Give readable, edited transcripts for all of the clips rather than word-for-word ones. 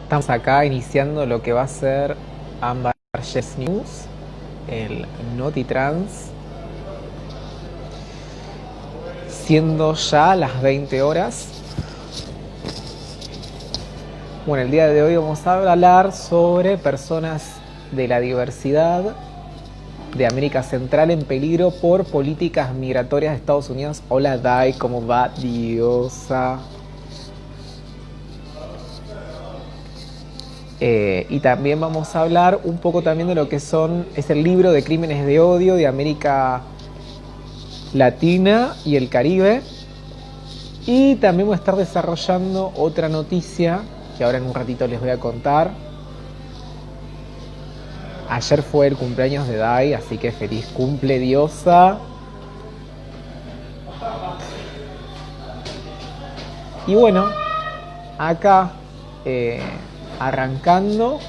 Estamos acá iniciando lo que va a ser Amber Yes News, el Notitrans, siendo ya las 20 horas. Bueno, el día de hoy vamos a hablar sobre personas de la diversidad de América Central en peligro por políticas migratorias de Estados Unidos. Hola Dai, ¿cómo va, diosa? Y también vamos a hablar un poco también de lo que es el libro de crímenes de odio de América Latina y el Caribe. Y también voy a estar desarrollando otra noticia que ahora en un ratito les voy a contar. Ayer fue el cumpleaños de Dai, así que feliz cumple, diosa. Y bueno, acá arrancando.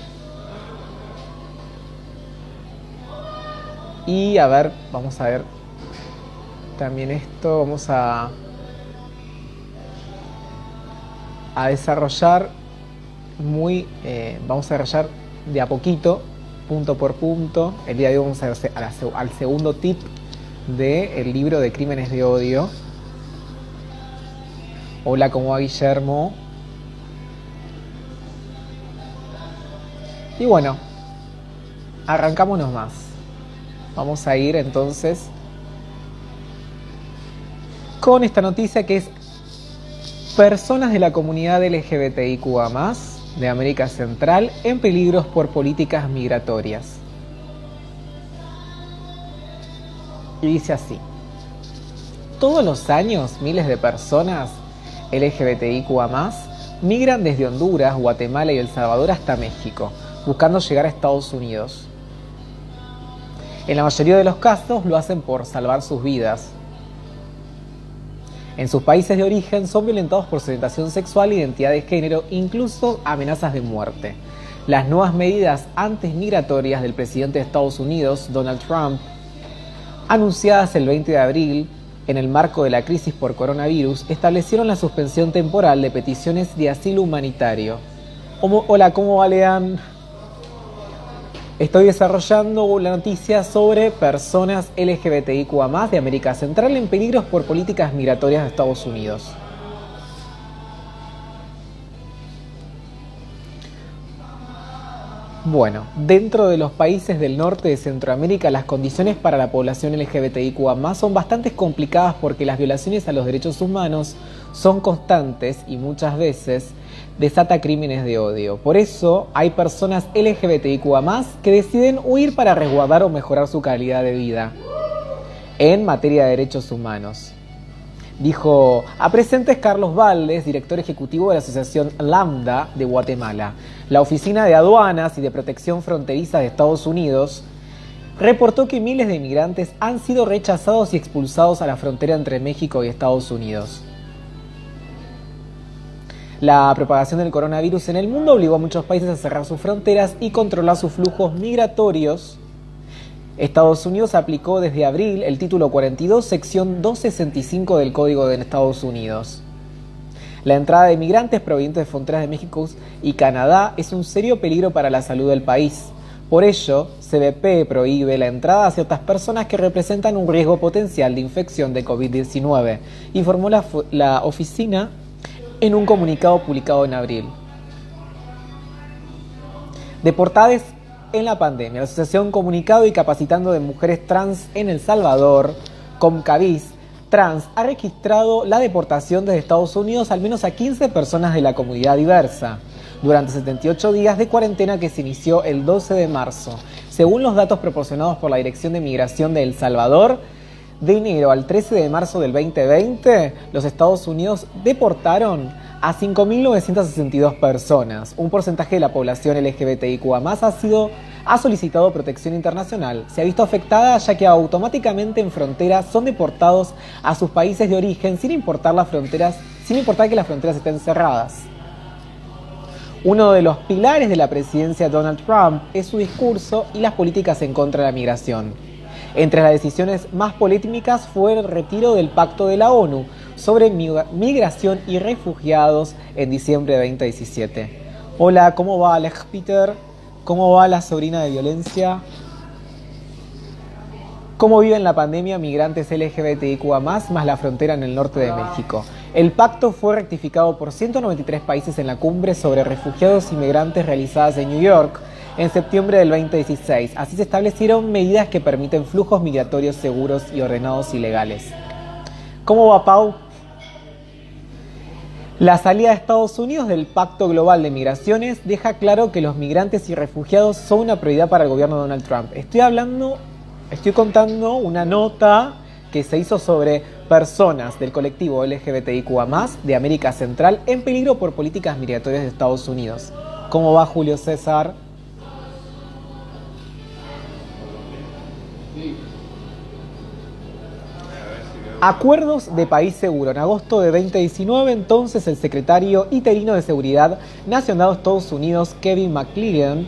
Y a ver, vamos a ver también esto. Vamos a desarrollar vamos a desarrollar de a poquito, punto por punto. El día de hoy vamos a ir al segundo tip del libro de crímenes de odio. Hola, ¿cómo va, Guillermo? Y bueno, arrancámonos más. Vamos a ir entonces con esta noticia que es: personas de la comunidad LGBTIQA+ de América Central en peligros por políticas migratorias. Y dice así: todos los años miles de personas LGBTIQA+ migran desde Honduras, Guatemala y El Salvador hasta México, buscando llegar a Estados Unidos. En la mayoría de los casos lo hacen por salvar sus vidas. En sus países de origen son violentados por su orientación sexual, identidad de género, incluso amenazas de muerte. Las nuevas medidas antimigratorias del presidente de Estados Unidos, Donald Trump, anunciadas el 20 de abril en el marco de la crisis por coronavirus, establecieron la suspensión temporal de peticiones de asilo humanitario. Hola, ¿cómo va, Lean? Estoy desarrollando la noticia sobre personas LGBTIQA+ de América Central en peligros por políticas migratorias de Estados Unidos. Bueno, dentro de los países del norte de Centroamérica, las condiciones para la población LGBTIQA+ son bastante complicadas porque las violaciones a los derechos humanos son constantes y muchas veces desata crímenes de odio. Por eso hay personas LGBTIQA+ que deciden huir para resguardar o mejorar su calidad de vida en materia de derechos humanos. Dijo a Presentes Carlos Valdés, director ejecutivo de la Asociación Lambda de Guatemala. La Oficina de Aduanas y de Protección Fronteriza de Estados Unidos reportó que miles de migrantes han sido rechazados y expulsados a la frontera entre México y Estados Unidos. La propagación del coronavirus en el mundo obligó a muchos países a cerrar sus fronteras y controlar sus flujos migratorios. Estados Unidos aplicó desde abril el título 42, sección 265 del Código de Estados Unidos. La entrada de migrantes provenientes de fronteras de México y Canadá es un serio peligro para la salud del país. Por ello, CBP prohíbe la entrada a ciertas personas que representan un riesgo potencial de infección de COVID-19, informó la oficina en un comunicado publicado en abril. Deportades en la pandemia. La Asociación Comunicado y Capacitando de Mujeres Trans en El Salvador, Comcavis Trans, ha registrado la deportación desde Estados Unidos al menos a 15 personas de la comunidad diversa durante 78 días de cuarentena que se inició el 12 de marzo. Según los datos proporcionados por la Dirección de Migración de El Salvador, de enero al 13 de marzo del 2020, los Estados Unidos deportaron a 5.962 personas. Un porcentaje de la población LGBTIQA+ ha solicitado protección internacional. Se ha visto afectada ya que automáticamente en fronteras son deportados a sus países de origen sin importar que las fronteras estén cerradas. Uno de los pilares de la presidencia de Donald Trump es su discurso y las políticas en contra de la migración. Entre las decisiones más polémicas fue el retiro del Pacto de la ONU sobre migración y refugiados en diciembre de 2017. Hola, ¿cómo va Alex Peter? ¿Cómo va la sobrina de violencia? ¿Cómo viven la pandemia migrantes LGBTIQA+, más la frontera en el norte de México? El pacto fue rectificado por 193 países en la cumbre sobre refugiados y migrantes realizadas en New York en septiembre del 2016. Así se establecieron medidas que permiten flujos migratorios seguros y ordenados y legales. ¿Cómo va, Pau? La salida de Estados Unidos del Pacto Global de Migraciones deja claro que los migrantes y refugiados son una prioridad para el gobierno de Donald Trump. Estoy contando una nota que se hizo sobre personas del colectivo LGBTIQA+, de América Central, en peligro por políticas migratorias de Estados Unidos. ¿Cómo va, Julio César? Acuerdos de país seguro. En agosto de 2019, entonces, el secretario interino de Seguridad Nacional de Estados Unidos, Kevin McClellan,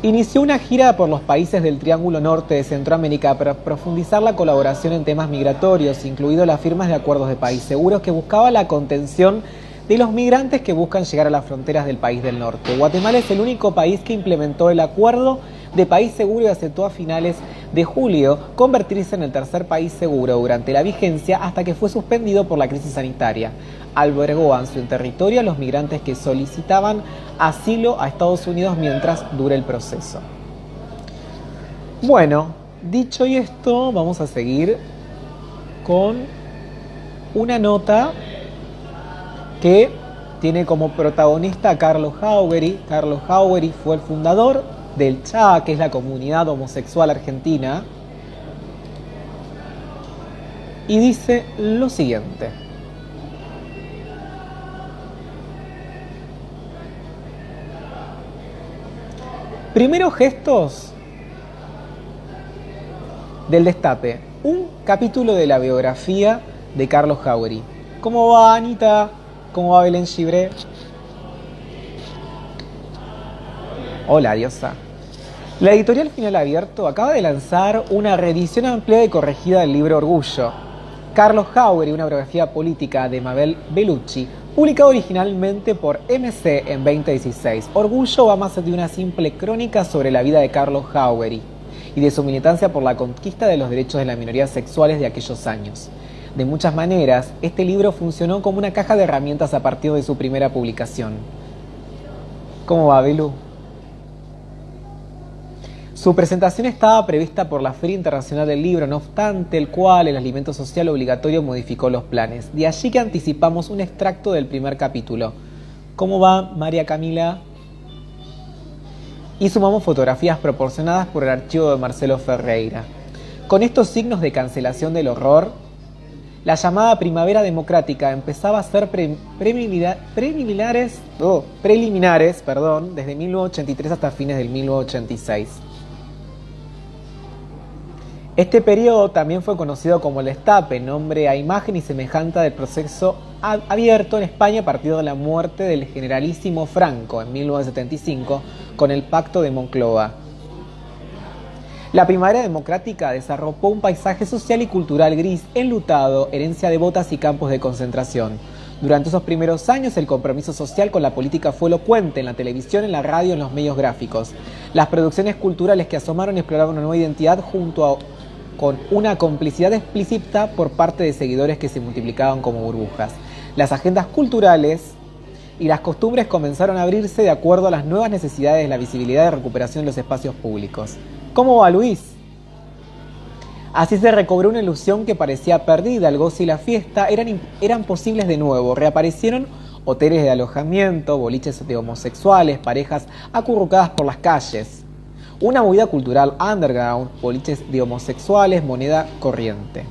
inició una gira por los países del Triángulo Norte de Centroamérica para profundizar la colaboración en temas migratorios, incluido las firmas de acuerdos de país seguros que buscaba la contención de los migrantes que buscan llegar a las fronteras del país del norte. Guatemala es el único país que implementó el acuerdo de país seguro y aceptó a finales de julio convertirse en el tercer país seguro durante la vigencia hasta que fue suspendido por la crisis sanitaria. Albergó en su territorio a los migrantes que solicitaban asilo a Estados Unidos mientras dure el proceso. Bueno, dicho esto, vamos a seguir con una nota que tiene como protagonista a Carlos Jauregui. Carlos Jauregui fue el fundador del CHA, que es la comunidad homosexual argentina, y dice lo siguiente: primeros gestos del destape, un capítulo de la biografía de Carlos Jauregui. ¿Cómo va, Anita? ¿Cómo va, Belén Gibré? Hola, diosa. La editorial Final Abierto acaba de lanzar una reedición ampliada y corregida del libro Orgullo. Carlos Jauregui, una biografía política de Mabel Bellucci, publicado originalmente por MC en 2016. Orgullo va más de una simple crónica sobre la vida de Carlos Jauregui y de su militancia por la conquista de los derechos de las minorías sexuales de aquellos años. De muchas maneras, este libro funcionó como una caja de herramientas a partir de su primera publicación. ¿Cómo va, Belu? Su presentación estaba prevista por la Feria Internacional del Libro, no obstante el cual el aislamiento social obligatorio modificó los planes. De allí que anticipamos un extracto del primer capítulo. ¿Cómo va, María Camila? Y sumamos fotografías proporcionadas por el archivo de Marcelo Ferreira. Con estos signos de cancelación del horror, la llamada primavera democrática empezaba a ser preliminares desde 1983 hasta fines del 1986. Este periodo también fue conocido como el Destape, nombre a imagen y semejanza del proceso abierto en España a partir de la muerte del generalísimo Franco en 1975 con el Pacto de Moncloa. La primavera democrática desarrolló un paisaje social y cultural gris, enlutado, herencia de botas y campos de concentración. Durante esos primeros años, el compromiso social con la política fue elocuente en la televisión, en la radio, en los medios gráficos. Las producciones culturales que asomaron exploraron una nueva identidad con una complicidad explícita por parte de seguidores que se multiplicaban como burbujas. Las agendas culturales y las costumbres comenzaron a abrirse de acuerdo a las nuevas necesidades de la visibilidad y recuperación de los espacios públicos. ¿Cómo va, Luis? Así se recobró una ilusión que parecía perdida. El goce y la fiesta eran posibles de nuevo. Reaparecieron hoteles de alojamiento, boliches de homosexuales, parejas acurrucadas por las calles. Una movida cultural underground, boliches de homosexuales, moneda corriente.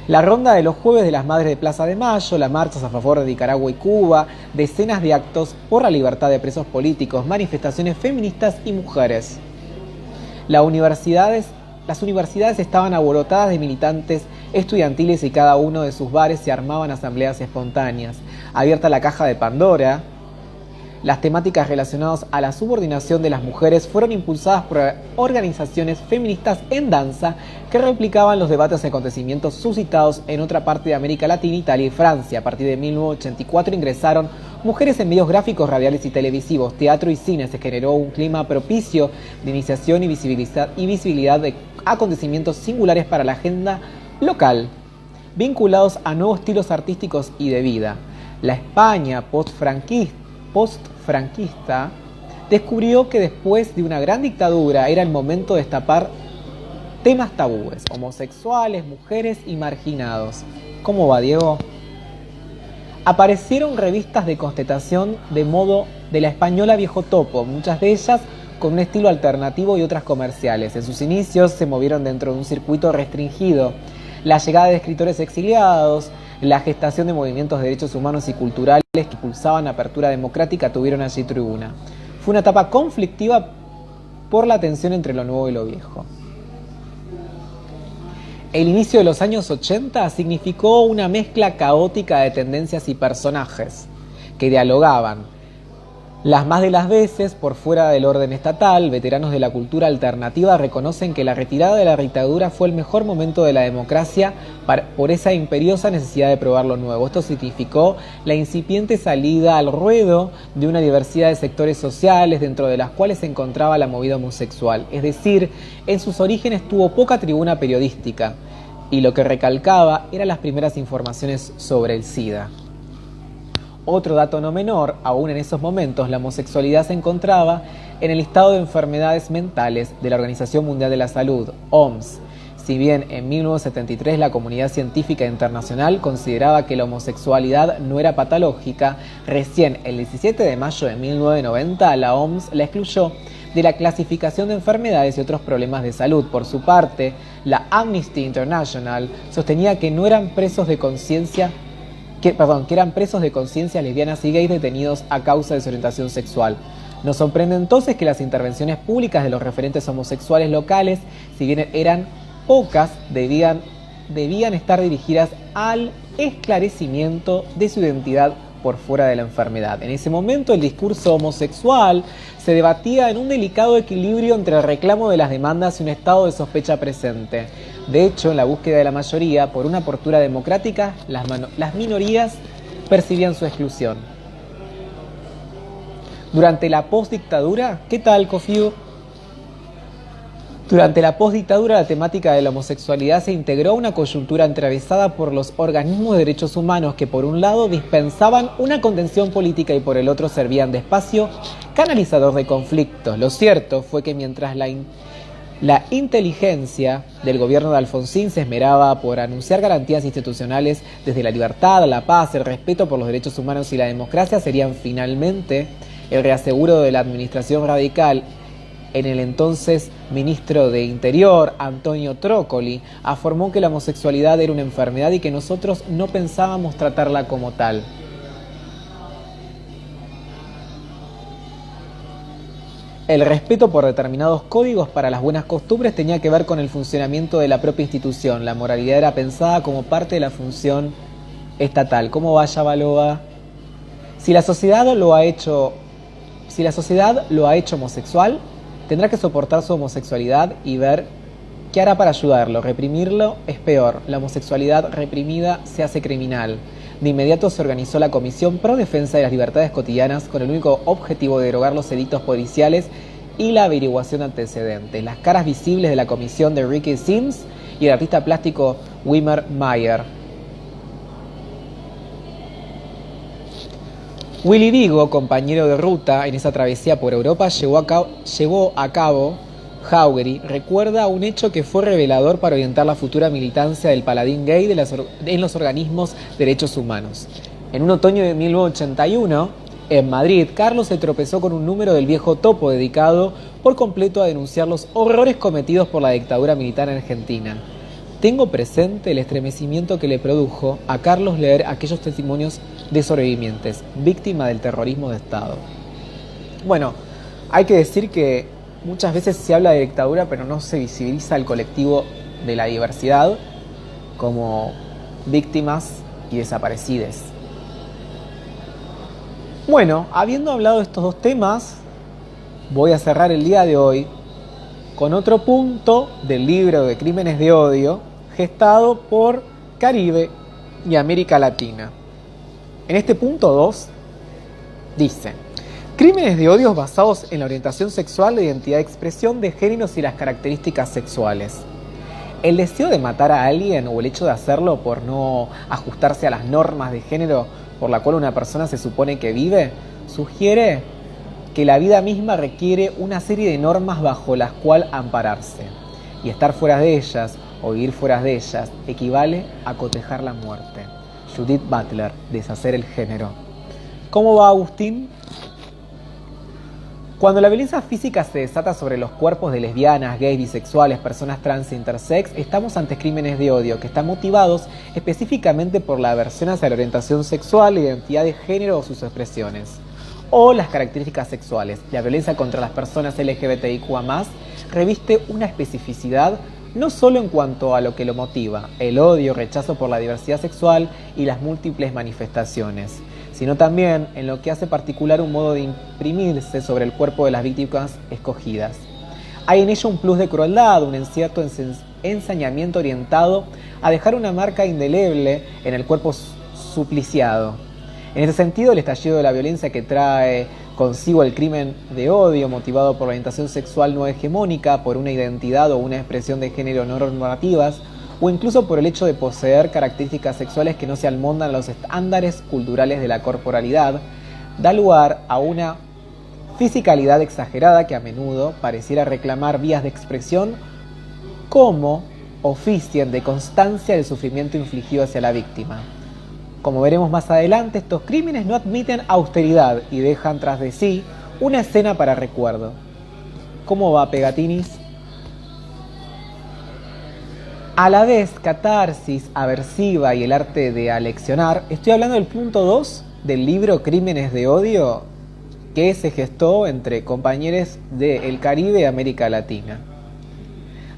La ronda de los jueves de las Madres de Plaza de Mayo, las marchas a favor de Nicaragua y Cuba, decenas de actos por la libertad de presos políticos, manifestaciones feministas y mujeres. Las universidades estaban alborotadas de militantes estudiantiles y cada uno de sus bares se armaban asambleas espontáneas. Abierta la caja de Pandora, las temáticas relacionadas a la subordinación de las mujeres fueron impulsadas por organizaciones feministas en danza que replicaban los debates y acontecimientos suscitados en otra parte de América Latina, Italia y Francia. A partir de 1984 ingresaron mujeres en medios gráficos, radiales y televisivos, teatro y cine. Se generó un clima propicio de iniciación y visibilidad de acontecimientos singulares para la agenda local, vinculados a nuevos estilos artísticos y de vida. La España post-franquista descubrió que después de una gran dictadura era el momento de destapar temas tabúes, homosexuales, mujeres y marginados. ¿Cómo va, Diego? Aparecieron revistas de constatación de modo de la española viejo topo, muchas de ellas con un estilo alternativo y otras comerciales. En sus inicios se movieron dentro de un circuito restringido. La llegada de escritores exiliados, la gestación de movimientos de derechos humanos y culturales que impulsaban apertura democrática tuvieron allí tribuna. Fue una etapa conflictiva por la tensión entre lo nuevo y lo viejo. El inicio de los años 80 significó una mezcla caótica de tendencias y personajes que dialogaban. Las más de las veces, por fuera del orden estatal, veteranos de la cultura alternativa reconocen que la retirada de la dictadura fue el mejor momento de la democracia por esa imperiosa necesidad de probar lo nuevo. Esto significó la incipiente salida al ruedo de una diversidad de sectores sociales, dentro de las cuales se encontraba la movida homosexual. Es decir, en sus orígenes tuvo poca tribuna periodística, y lo que recalcaba eran las primeras informaciones sobre el SIDA. Otro dato no menor, aún en esos momentos, la homosexualidad se encontraba en el listado de enfermedades mentales de la Organización Mundial de la Salud, OMS. Si bien en 1973 la comunidad científica internacional consideraba que la homosexualidad no era patológica, recién el 17 de mayo de 1990 la OMS la excluyó de la clasificación de enfermedades y otros problemas de salud. Por su parte, la Amnesty International sostenía que no eran presos de conciencia que eran presos de conciencia lesbianas y gays detenidos a causa de su orientación sexual. Nos sorprende entonces que las intervenciones públicas de los referentes homosexuales locales, si bien eran pocas, debían estar dirigidas al esclarecimiento de su identidad por fuera de la enfermedad. En ese momento el discurso homosexual se debatía en un delicado equilibrio entre el reclamo de las demandas y un estado de sospecha presente. De hecho, en la búsqueda de la mayoría por una apertura democrática, las minorías percibían su exclusión. Durante la postdictadura, ¿qué tal, Cofiu? Durante la postdictadura, la temática de la homosexualidad se integró a una coyuntura atravesada por los organismos de derechos humanos que por un lado dispensaban una contención política y por el otro servían de espacio canalizador de conflictos. Lo cierto fue que mientras la inteligencia del gobierno de Alfonsín se esmeraba por anunciar garantías institucionales desde la libertad, la paz, el respeto por los derechos humanos y la democracia serían finalmente el reaseguro de la administración radical. En el entonces ministro de Interior, Antonio Trócoli, afirmó que la homosexualidad era una enfermedad y que nosotros no pensábamos tratarla como tal. El respeto por determinados códigos para las buenas costumbres tenía que ver con el funcionamiento de la propia institución. La moralidad era pensada como parte de la función estatal. ¿Cómo va, Baloa? Si la sociedad lo ha hecho homosexual, tendrá que soportar su homosexualidad y ver qué hará para ayudarlo. Reprimirlo es peor. La homosexualidad reprimida se hace criminal. De inmediato se organizó la Comisión Pro Defensa de las Libertades Cotidianas con el único objetivo de derogar los delitos policiales y la averiguación de antecedentes. Las caras visibles de la comisión de Ricky Sims y el artista plástico Wimmer Mayer. Willy Vigo, compañero de ruta en esa travesía por Europa, llevó a cabo Jauregui, recuerda un hecho que fue revelador para orientar la futura militancia del paladín gay en los organismos de derechos humanos. En un otoño de 1981, en Madrid, Carlos se tropezó con un número del Viejo Topo dedicado por completo a denunciar los horrores cometidos por la dictadura militar en Argentina. Tengo presente el estremecimiento que le produjo a Carlos leer aquellos testimonios de sobrevivientes, víctimas del terrorismo de Estado. Bueno, hay que decir que muchas veces se habla de dictadura, pero no se visibiliza el colectivo de la diversidad como víctimas y desaparecidas. Bueno, habiendo hablado de estos dos temas, voy a cerrar el día de hoy con otro punto del libro de Crímenes de Odio, gestado por Caribe y América Latina. En este punto 2, Dice: crímenes de odio basados en la orientación sexual, la identidad de expresión de géneros y las características sexuales. El deseo de matar a alguien o el hecho de hacerlo por no ajustarse a las normas de género por la cual una persona se supone que vive, sugiere que la vida misma requiere una serie de normas bajo las cuales ampararse. Y estar fuera de ellas o vivir fuera de ellas equivale a cotejar la muerte. Judith Butler, Deshacer el género. ¿Cómo va, Agustín? Cuando la violencia física se desata sobre los cuerpos de lesbianas, gays, bisexuales, personas trans e intersex, estamos ante crímenes de odio que están motivados específicamente por la aversión hacia la orientación sexual, la identidad de género o sus expresiones, o las características sexuales. La violencia contra las personas LGBTIQA+, reviste una especificidad no solo en cuanto a lo que lo motiva, el odio, rechazo por la diversidad sexual y las múltiples manifestaciones, sino también en lo que hace particular un modo de imprimirse sobre el cuerpo de las víctimas escogidas. Hay en ello un plus de crueldad, un cierto ensañamiento orientado a dejar una marca indeleble en el cuerpo supliciado. En ese sentido, el estallido de la violencia que trae consigo el crimen de odio motivado por la orientación sexual no hegemónica, por una identidad o una expresión de género no normativas, o incluso por el hecho de poseer características sexuales que no se amondan a los estándares culturales de la corporalidad, da lugar a una fisicalidad exagerada que a menudo pareciera reclamar vías de expresión como ofician de constancia del sufrimiento infligido hacia la víctima. Como veremos más adelante, estos crímenes no admiten austeridad y dejan tras de sí una escena para recuerdo. ¿Cómo va, Pegatinis? A la vez, catarsis, aversiva y el arte de aleccionar, estoy hablando del punto 2 del libro Crímenes de Odio que se gestó entre compañeros del Caribe y América Latina.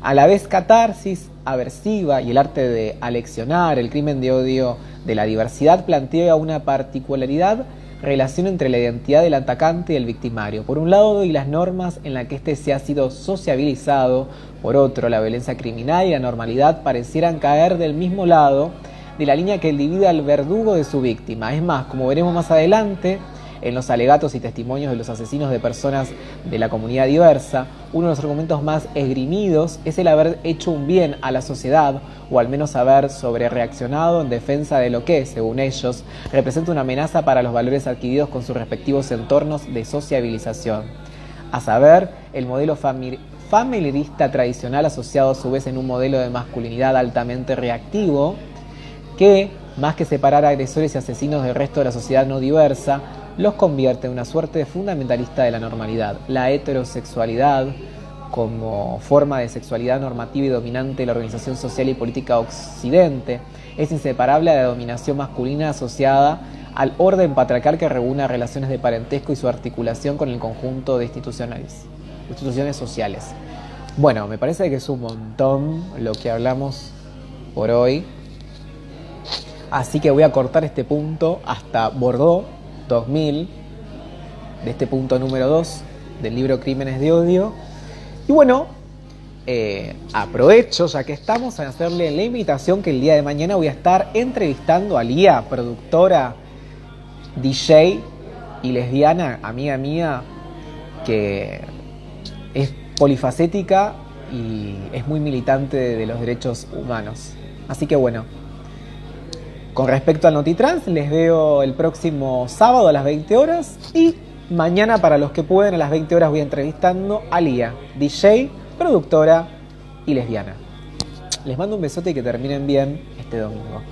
A la vez, catarsis, aversiva y el arte de aleccionar, el crimen de odio de la diversidad plantea una particularidad relación entre la identidad del atacante y el victimario, por un lado, y las normas en las que éste se ha sido sociabilizado, por otro. La violencia criminal y la normalidad parecieran caer del mismo lado de la línea que divide al verdugo de su víctima. Es más, como veremos más adelante, en los alegatos y testimonios de los asesinos de personas de la comunidad diversa, uno de los argumentos más esgrimidos es el haber hecho un bien a la sociedad, o al menos haber sobrereaccionado en defensa de lo que, según ellos, representa una amenaza para los valores adquiridos con sus respectivos entornos de sociabilización. A saber, el modelo familiarista tradicional asociado a su vez en un modelo de masculinidad altamente reactivo, que, más que separar a agresores y asesinos del resto de la sociedad no diversa, los convierte en una suerte de fundamentalista de la normalidad. La heterosexualidad, como forma de sexualidad normativa y dominante de la organización social y política occidente, es inseparable de la dominación masculina asociada al orden patriarcal que regula relaciones de parentesco y su articulación con el conjunto de instituciones sociales. Bueno, me parece que es un montón lo que hablamos por hoy, así que voy a cortar este punto hasta Bordeaux 2000, de este punto número 2 del libro Crímenes de Odio. Y bueno, aprovecho, ya que estamos, a hacerle la invitación que el día de mañana voy a estar entrevistando a Lía, productora, DJ y lesbiana, amiga mía, que es polifacética y es muy militante de los derechos humanos. Así que bueno, con respecto al Notitrans, les veo el próximo sábado a las 20 horas y mañana, para los que pueden, a las 20 horas voy entrevistando a Lía, DJ, productora y lesbiana. Les mando un besote y que terminen bien este domingo.